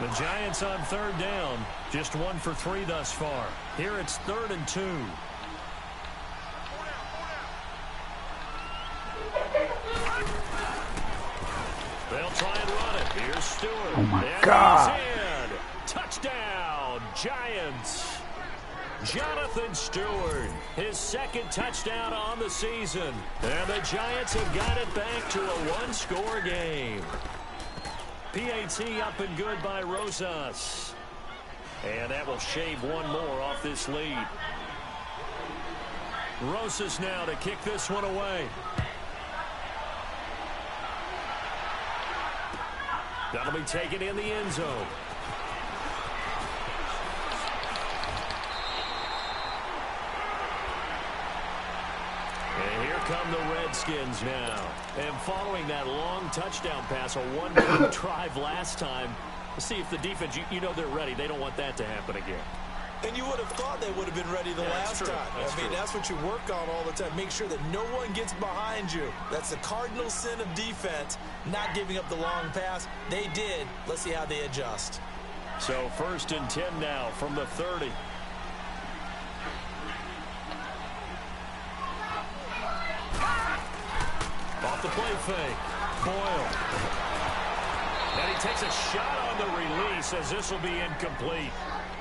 The Giants on 3rd down, just 1 for 3 thus far. Here it's 3rd and 2. They'll try and run it. Here's Stewart. oh my and God. he's in. Touchdown, Giants. Jonathan Stewart, his 2nd touchdown on the season. And the Giants have got it back to a 1-score game. PAT up and good by Rosas. And that will shave 1 more off this lead. Rosas now to kick this one away. That'll be taken in the end zone. And here come the Redskins now. And following that long touchdown pass, a 1-minute drive last time, let's see if the defense, you know they're ready. They don't want that to happen again. And you would have thought they would have been ready the last time. I mean, that's what you work on all the time. Make sure that no one gets behind you. That's the cardinal sin of defense, not giving up the long pass. They did. Let's see how they adjust. So 1st and 10 now from the 30. Off the play fake. Boyle. And he takes a shot on the release as this will be incomplete.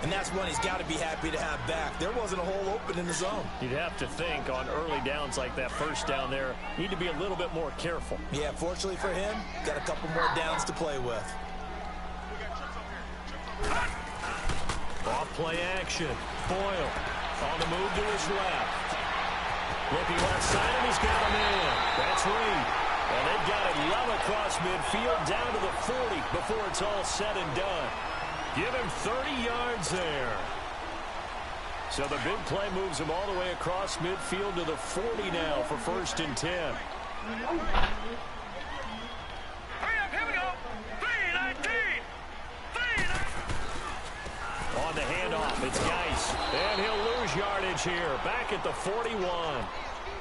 And that's one he's got to be happy to have back. There wasn't a hole open in the zone. You'd have to think on early downs like that first down there, need to be a little bit more careful. Yeah, fortunately for him, got a couple more downs to play with. Off play action. Boyle on the move to his left. Looking left side, and he's got him in. That's Reed. And they've got it well across midfield down to the 40 before it's all said and done. Give him 30 yards there. So the big play moves him all the way across midfield to the 40 now for 1st and 10. Hurry up, here we go. 3-19. On the handoff, it's Geis. And he'll lose yardage here. Back at the 41.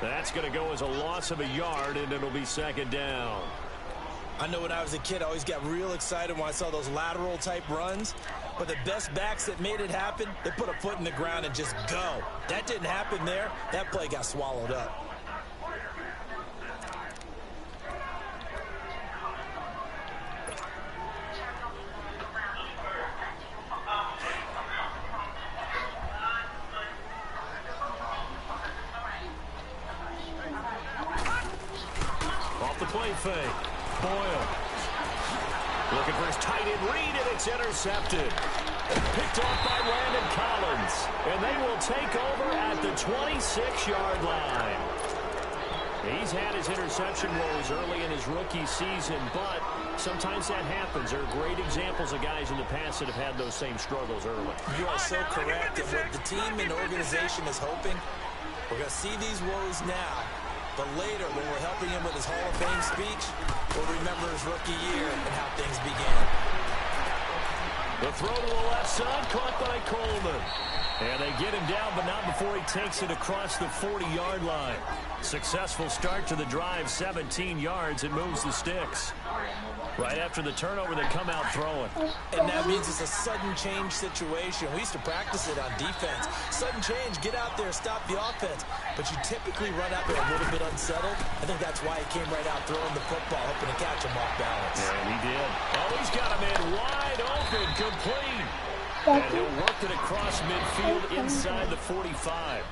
That's going to go as a loss of a yard, and it'll be 2nd down. I know when I was a kid, I always got real excited when I saw those lateral-type runs. But the best backs that made it happen, they put a foot in the ground and just go. That didn't happen there. That play got swallowed up. Off the play fake. Boyle. Looking for his tight end read, and it's intercepted. Picked off by Landon Collins. And they will take over at the 26-yard line. He's had his interception woes early in his rookie season, but sometimes that happens. There are great examples of guys in the past that have had those same struggles early. You are so correct. And what the team and organization is hoping, we're going to see these woes now. But later, when we're helping him with his Hall of Fame speech, we'll remember his rookie year and how things began. The throw to the left side, caught by Coleman. And they get him down, but not before he takes it across the 40-yard line. Successful start to the drive, 17 yards, and moves the sticks. Right after the turnover, they come out throwing. And that means it's a sudden change situation. We used to practice it on defense. Sudden change, get out there, stop the offense. But you typically run out there a little bit unsettled. I think that's why he came right out throwing the football, hoping to catch him off balance. And he did. Oh, he's got him in wide open, complete. And he'll work it across midfield inside the 45.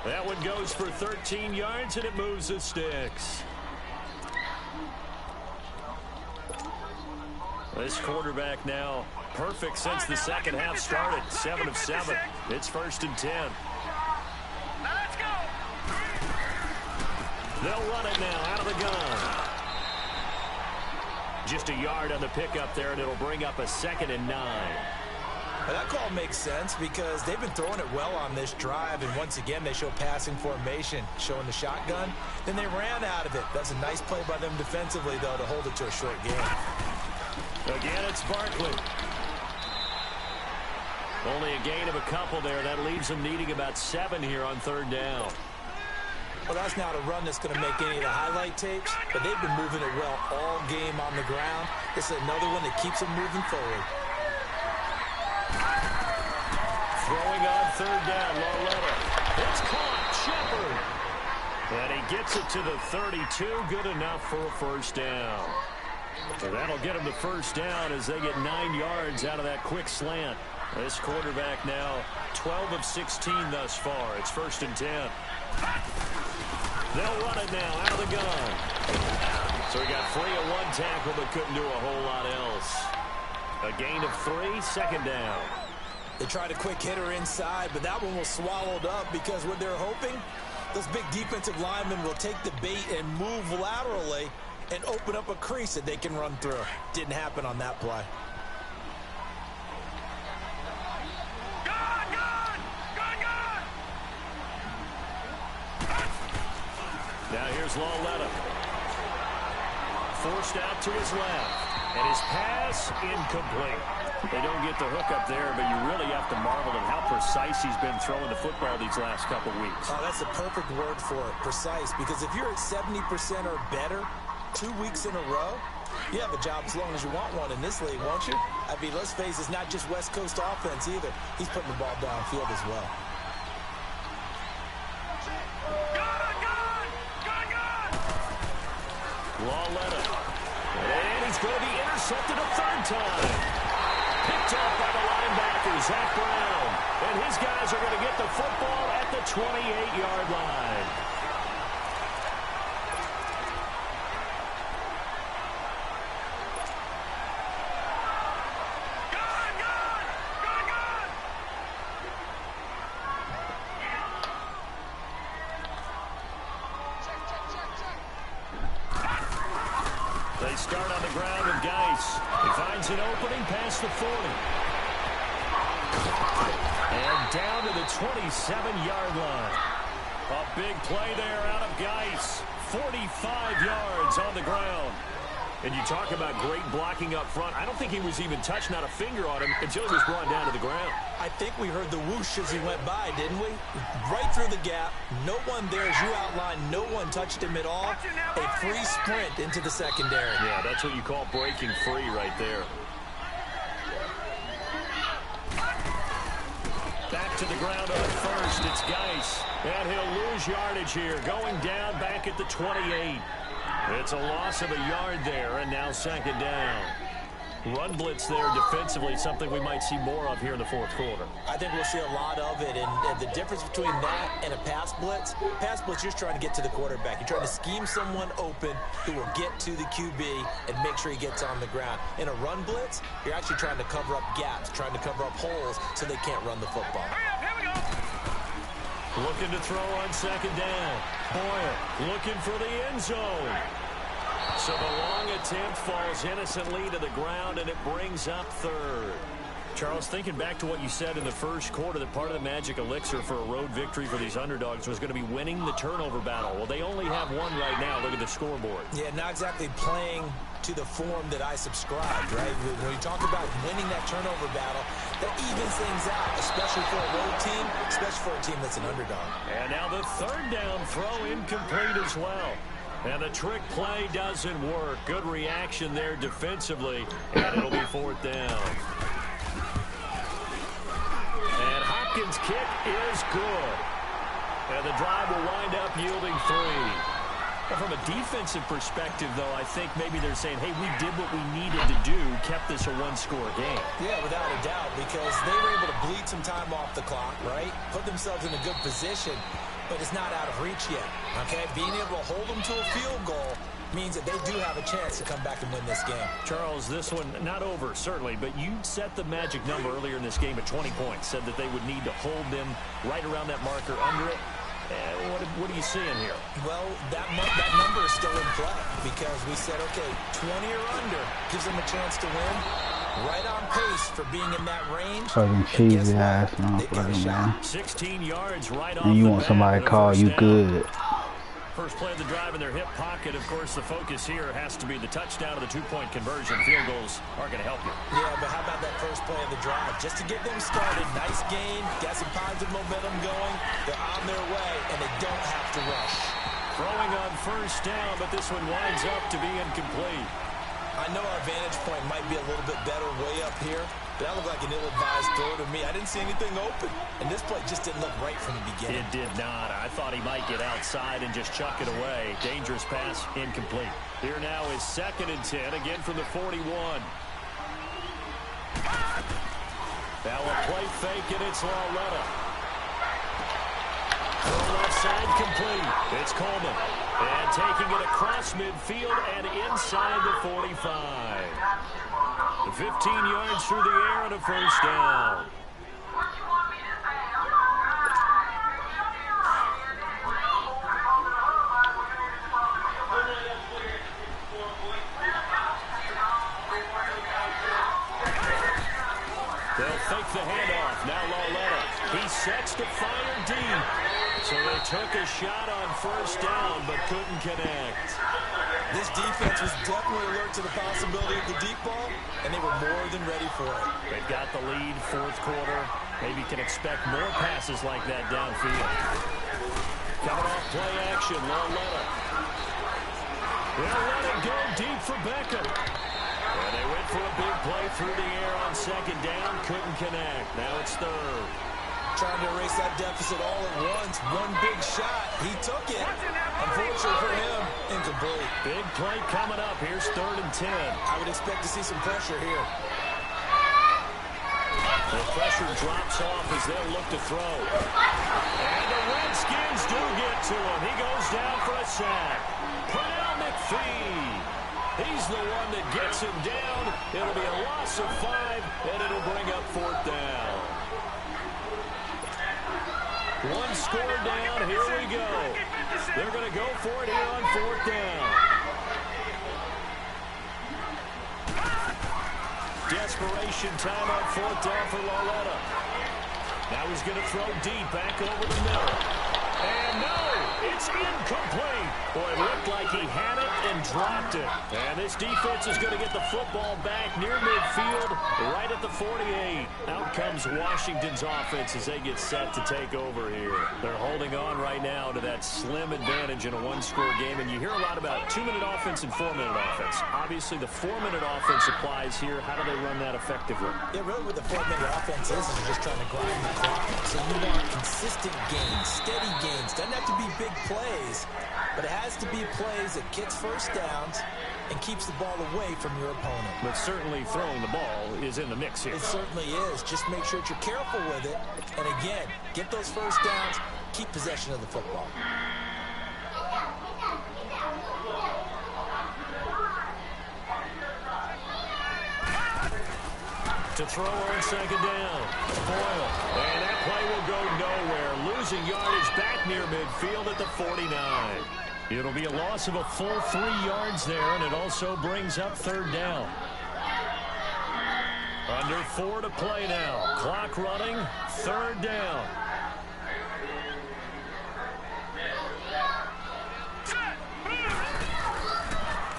That one goes for 13 yards, and it moves the sticks. This quarterback now perfect since the second half started. 7 of 7. It's 1st and 10. Now let's go. They'll run it now out of the gun. Just a yard on the pickup there, and it'll bring up a 2nd and 9. Well, that call makes sense because they've been throwing it well on this drive, and once again they show passing formation, showing the shotgun. Then they ran out of it. That's a nice play by them defensively, though, to hold it to a short game. Again, it's Barkley. Only a gain of a couple there. That leaves them needing about 7 here on 3rd down. Well, that's not a run that's going to make any of the highlight tapes, but they've been moving it well all game on the ground. This is another one that keeps them moving forward. Throwing on 3rd down, Loretta. It's caught, Shepard. And he gets it to the 32, good enough for a 1st down. So that'll get him the 1st down as they get 9 yards out of that quick slant. This quarterback now 12 of 16 thus far. It's 1st and 10. They'll run it now out of the gun. So he got free of 1 tackle but couldn't do a whole lot else. A gain of 3, 2nd down. They tried a quick hitter inside, but that one was swallowed up because what they're hoping, those big defensive linemen will take the bait and move laterally and open up a crease that they can run through. Didn't happen on that play. Gone, gone, gone, gone. Now here's Lawletta. Forced out to his left. And his pass incomplete. They don't get the hook up there, but you really have to marvel at how precise he's been throwing the football these last couple weeks. Oh, that's the perfect word for it, precise. Because if you're at 70% or better 2 weeks in a row, you have a job as long as you want one in this league, won't you? I mean, let's face it, it's not just West Coast offense either. He's putting the ball downfield as well. Gone, gone, gone, gone. Lawletta. And he's going to be intercepted a 3rd time. Picked off by the linebacker, Zach Brown. And his guys are going to get the football at the 28-yard line. They start on the ground with Geis. He finds an opening past the 40. And down to the 27-yard line. A big play there out of Geis. 45 yards on the ground. And you talk about great blocking up front. I don't think he was even touched, not a finger on him, until he was brought down to the ground. I think we heard the whoosh as he went by, didn't we? Right through the gap. No one there, as you outlined, no one touched him at all. A free sprint into the secondary. Yeah, that's what you call breaking free right there. Back to the ground on first. It's Geis. And he'll lose yardage here. Going down back at the 28. It's a loss of a yard there, and now second down. Run blitz there defensively, something we might see more of here in the fourth quarter. I think we'll see a lot of it, and the difference between that and a pass blitz, you're just trying to get to the quarterback. You're trying to scheme someone open who will get to the QB and make sure he gets on the ground. In a run blitz, you're actually trying to cover up gaps, trying to cover up holes so they can't run the football. Here we go. Looking to throw on second down. Boyle looking for the end zone. So the long attempt falls innocently to the ground, and it brings up third. Charles, thinking back to what you said in the first quarter, that part of the magic elixir for a road victory for these underdogs was going to be winning the turnover battle. Well, they only have one right now. Look at the scoreboard. Yeah, not exactly playing to the form that I subscribed, right? When you talk about winning that turnover battle, that evens things out, especially for a road team, especially for a team that's an underdog. And now the third down throw incomplete as well. And the trick play doesn't work. Good reaction there defensively, and it'll be fourth down. And Hopkins' kick is good. And the drive will wind up yielding 3. Well, from a defensive perspective, though, I think maybe they're saying, hey, we did what we needed to do, kept this a one-score game. Yeah, without a doubt, because they were able to bleed some time off the clock, right? Put themselves in a good position, but it's not out of reach yet, okay? Being able to hold them to a field goal means that they do have a chance to come back and win this game. Charles, this one not over, certainly, but you set the magic number earlier in this game at 20 points, said that they would need to hold them right around that marker under it. What are you seeing here? Well, that number is still in play because we said, okay, 20 or under gives them a chance to win. Right on pace for being in that range. Fucking cheesy ass motherfucker, man. 16 yards right off. And you want somebody to call you good. First play of the drive in their hip pocket. Of course, the focus here has to be the touchdown of the two-point conversion. Field goals are going to help you. Yeah, but how about that first play of the drive? Just to get them started. Nice gain. Got some positive momentum going. They're on their way, and they don't have to rush. Throwing on first down, but this one winds up to be incomplete. I know our vantage point might be a little bit better way up here, but that looked like an ill-advised throw to me. I didn't see anything open, and this play just didn't look right from the beginning. It did not. I thought he might get outside and just chuck it away. Dangerous pass, incomplete. Here now is 2nd and 10, again from the 41. Now a play fake, and it's Lauletta. Left side complete. It's Coleman. And taking it across midfield and inside the 45. 15 yards through the air and a first down. They'll fake the handoff. Now Lauletta. He sets to fire deep. So they took a shot on first down, but couldn't connect. This defense was definitely alert to the possibility of the deep ball, and they were more than ready for it. They've got the lead, fourth quarter. Maybe can expect more passes like that downfield. Coming off play action, Lauletta. They'll let it go deep for Beckham. And they went for a big play through the air on second down, couldn't connect. Now it's third. Trying to erase that deficit all at once. One big shot. He took it. Unfortunately for him, incomplete. Big play coming up. Here's 3rd and 10. I would expect to see some pressure here. The pressure drops off as they'll look to throw. And the Redskins do get to him. He goes down for a sack. Pernell McPhee. He's the one that gets him down. It'll be a loss of 5, and it'll bring up 4th down. One score down. Here we go. They're going to go for it here on 4th down. Desperation time on 4th down for Lauletta. Now he's going to throw deep back over the middle. And no, it's incomplete. Boy, it looked like he had it and dropped it. And this defense is going to get the football back near midfield, right at the 48. Out comes Washington's offense as they get set to take over here. They're holding on right now to that slim advantage in a one-score game. And you hear a lot about 2-minute offense and 4-minute offense. Obviously, the 4-minute offense applies here. How do they run that effectively? Yeah, really what the 4-minute offense is you're just trying to grind the clock. So you want consistent gains, steady gains. Doesn't have to be big plays, but it has to be plays that gets first downs and keeps the ball away from your opponent. But certainly throwing the ball is in the mix here. It certainly is. Just make sure that you're careful with it. And again, get those first downs, keep possession of the football. To throw on 2nd down. Boyle. And that play will go nowhere. Losing yardage back near midfield at the 49. It'll be a loss of a full 3 yards there, and it also brings up 3rd down. Under 4 to play now. Clock running. 3rd down.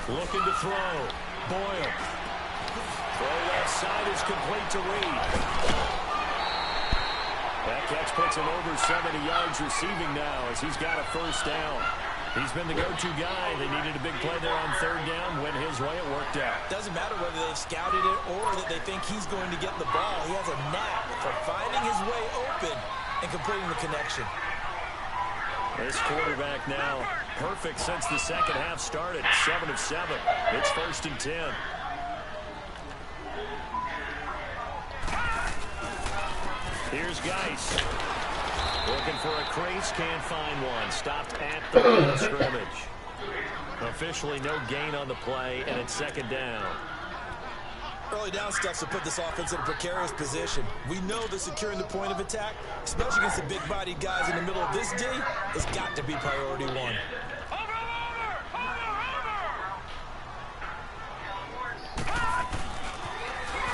Looking to throw. Boyle. Throw left side is complete to Reed. That catch puts him over 70 yards receiving now as he's got a 1st down. He's been the go-to guy. They needed a big play there on 3rd down. Went his way. It worked out. Doesn't matter whether they've scouted it or that they think he's going to get the ball. He has a knack for finding his way open and completing the connection. This quarterback now perfect since the second half started. 7 of 7. It's 1st and 10. Here's Geis. Looking for a crease, can't find one. Stopped at the line of scrimmage. Officially no gain on the play, and it's 2nd down. Early down stuff to put this offense in a precarious position. We know that securing the point of attack, especially against the big-bodied guys in the middle of this D, has got to be priority 1.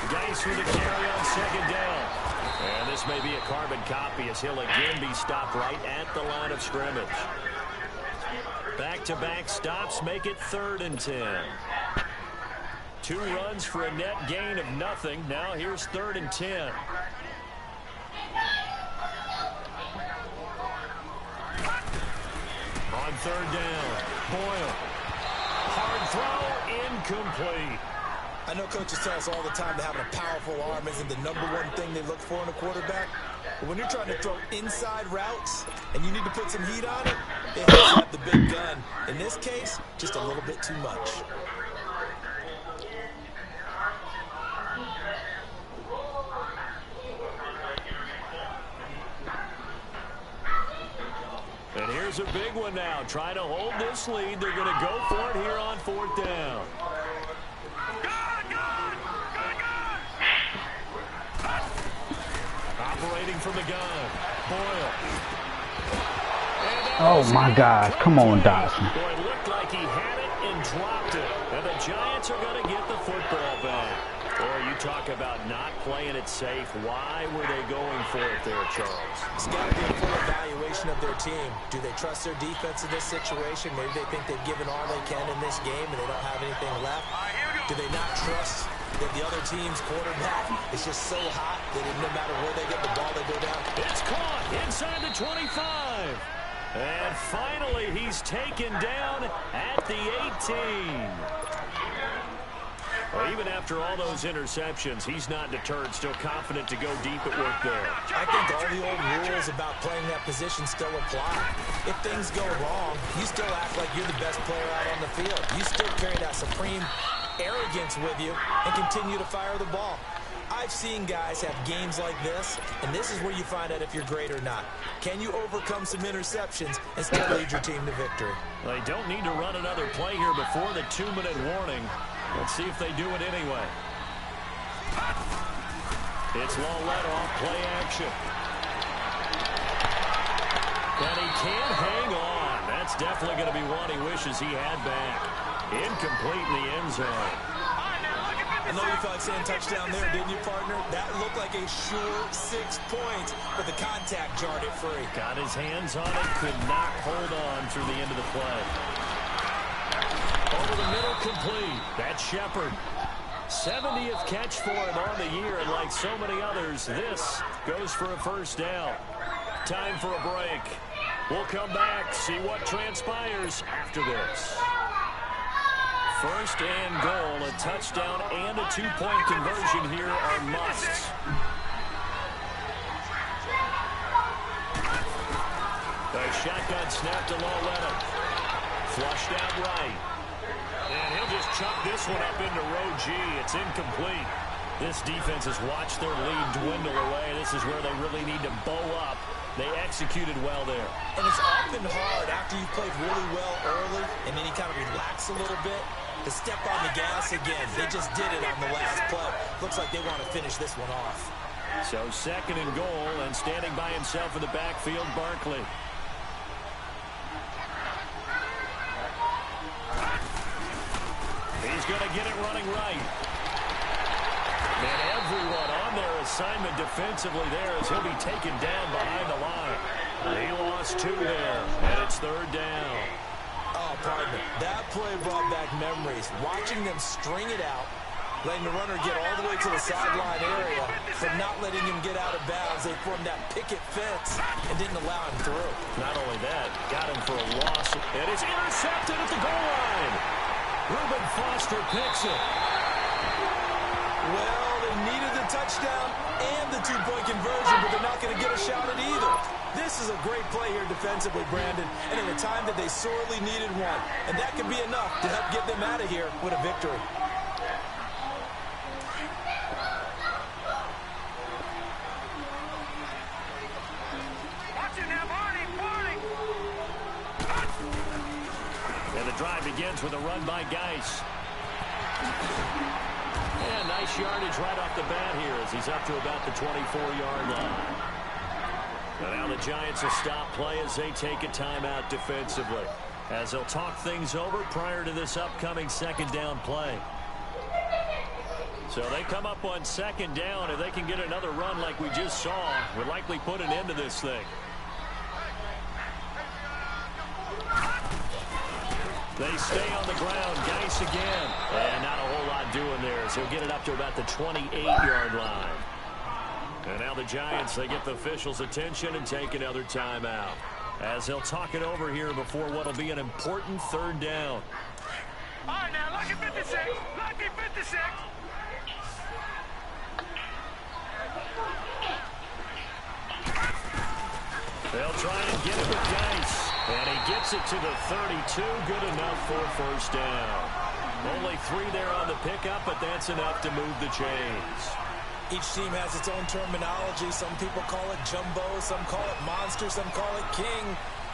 Geis with a carry on 2nd down. And this may be a carbon copy as he'll again be stopped right at the line of scrimmage. Back-to-back stops make it 3rd and 10. 2 runs for a net gain of nothing. Now here's 3rd and 10. On 3rd down, Boyle. Hard throw, incomplete. I know coaches tell us all the time that having a powerful arm isn't the #1 thing they look for in a quarterback. But when you're trying to throw inside routes and you need to put some heat on it, it helps to have the big gun. In this case, just a little bit too much. And here's a big one now. Trying to hold this lead. They're going to go for it here on 4th down. Operating from the gun. Boyle. Oh my gosh. Come on, Dotson. Boy, it looked like he had it and dropped it. And the Giants are going to get the football back. Boy, you talk about not playing it safe. Why were they going for it there, Charles? It's got to be a full evaluation of their team. Do they trust their defense in this situation? Maybe they think they've given all they can in this game and they don't have anything left. Do they not trust that the other team's quarterback is just so hot that no matter where they get the ball, they go down? It's caught inside the 25. And finally, he's taken down at the 18. Well, even after all those interceptions, he's not deterred, still confident to go deep at work there. I think all the old rules about playing that position still apply. If things go wrong, you still act like you're the best player out on the field. You still carry that supreme arrogance with you and continue to fire the ball. I I've seen guys have games like this, and this is where you find out if you're great or not. Can you overcome some interceptions and still lead your team to victory? They don't need to run another play here before the 2-minute warning. Let's see if they do it anyway. It's low let off play action. And he can't hang on. That's definitely going to be one he wishes he had back. Incomplete in the end zone. I know you felt like saying touchdown there, didn't you, partner? That looked like a sure 6 points, but the contact jarred it free. Got his hands on it, could not hold on through the end of the play. Over the middle, complete. That's Shepard. 70th catch for him on the year, and like so many others, this goes for a first down. Time for a break. We'll come back, see what transpires after this. First and goal, a touchdown and a 2-point conversion here are musts. The shotgun snap to Loletta. Flushed out right. And he'll just chuck this one up into row G. It's incomplete. This defense has watched their lead dwindle away. This is where they really need to bow up. They executed well there. And it's often hard after you've played really well early and then you kind of relax a little bit to step on the gas again. They just did it on the last play. Looks like they want to finish this one off. So second and goal, and standing by himself in the backfield, Barkley. He's going to get it running right. And everyone on their assignment defensively there as he'll be taken down behind the line. He lost 2 there, and it's third down. Oh, partner, that play brought back memories. Watching them string it out, letting the runner get all the way to the sideline area, but not letting him get out of bounds. They formed that picket fence and didn't allow him through. Not only that, got him for a loss, and it's intercepted at the goal line. Reuben Foster picks it. Well, they needed the touchdown and the 2-point conversion, but they're not going to get a shot at either. This is a great play here defensively, Brandon, and at a time that they sorely needed one. And that could be enough to help get them out of here with a victory. Watch it now, Barney, Barney. And the drive begins with a run by Geis. And nice yardage right off the bat here as he's up to about the 24-yard line. And now the Giants will stop play as they take a timeout defensively, as they'll talk things over prior to this upcoming second down play. So they come up on second down. If they can get another run like we just saw, would likely put an end to this thing. They stay on the ground. Geis again. And not a whole lot doing there, so he'll get it up to about the 28-yard line. And now the Giants, they get the officials' attention and take another timeout, as they'll talk it over here before what will be an important third down. All right, now, lucky 56. Lucky 56. They'll try and get it with Geis. And he gets it to the 32. Good enough for a first down. Only 3 there on the pickup, but that's enough to move the chains. Each team has its own terminology. Some people call it jumbo, some call it monster, some call it king.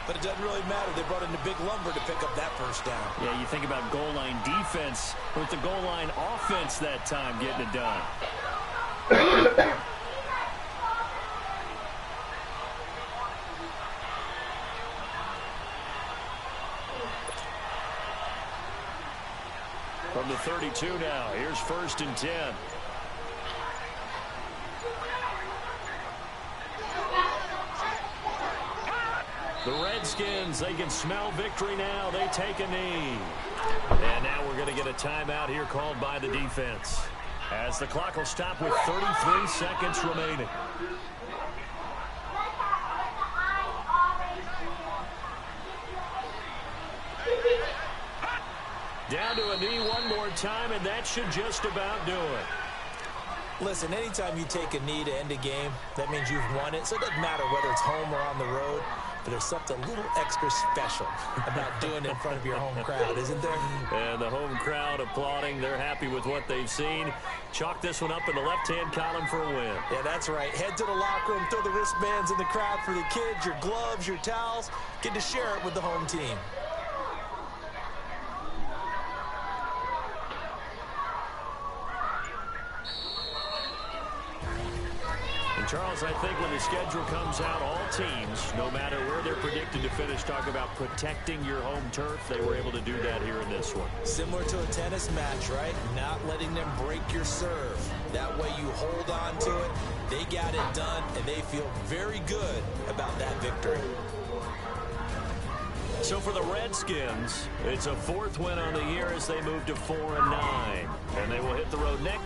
But it doesn't really matter. They brought in the big lumber to pick up that first down. Yeah, you think about goal line defense with the goal line offense that time getting it done. From the 32 now, here's first and 10. The Redskins, they can smell victory now. They take a knee. And now we're going to get a timeout here called by the defense, as the clock will stop with 33 seconds remaining. Down to a knee one more time, and that should just about do it. Listen, anytime you take a knee to end a game, that means you've won it. So it doesn't matter whether it's home or on the road. But there's something a little extra special about doing it in front of your home crowd, isn't there? And the home crowd applauding. They're happy with what they've seen. Chalk this one up in the left-hand column for a win. Yeah, that's right. Head to the locker room, throw the wristbands in the crowd for the kids, your gloves, your towels. Get to share it with the home team. Charles, I think when the schedule comes out, all teams, no matter where they're predicted to finish, talk about protecting your home turf. They were able to do that here in this one. Similar to a tennis match, right? Not letting them break your serve. That way you hold on to it. They got it done, and they feel very good about that victory. So for the Redskins, it's a 4th win on the year as they move to 4-9. And they will hit the road next.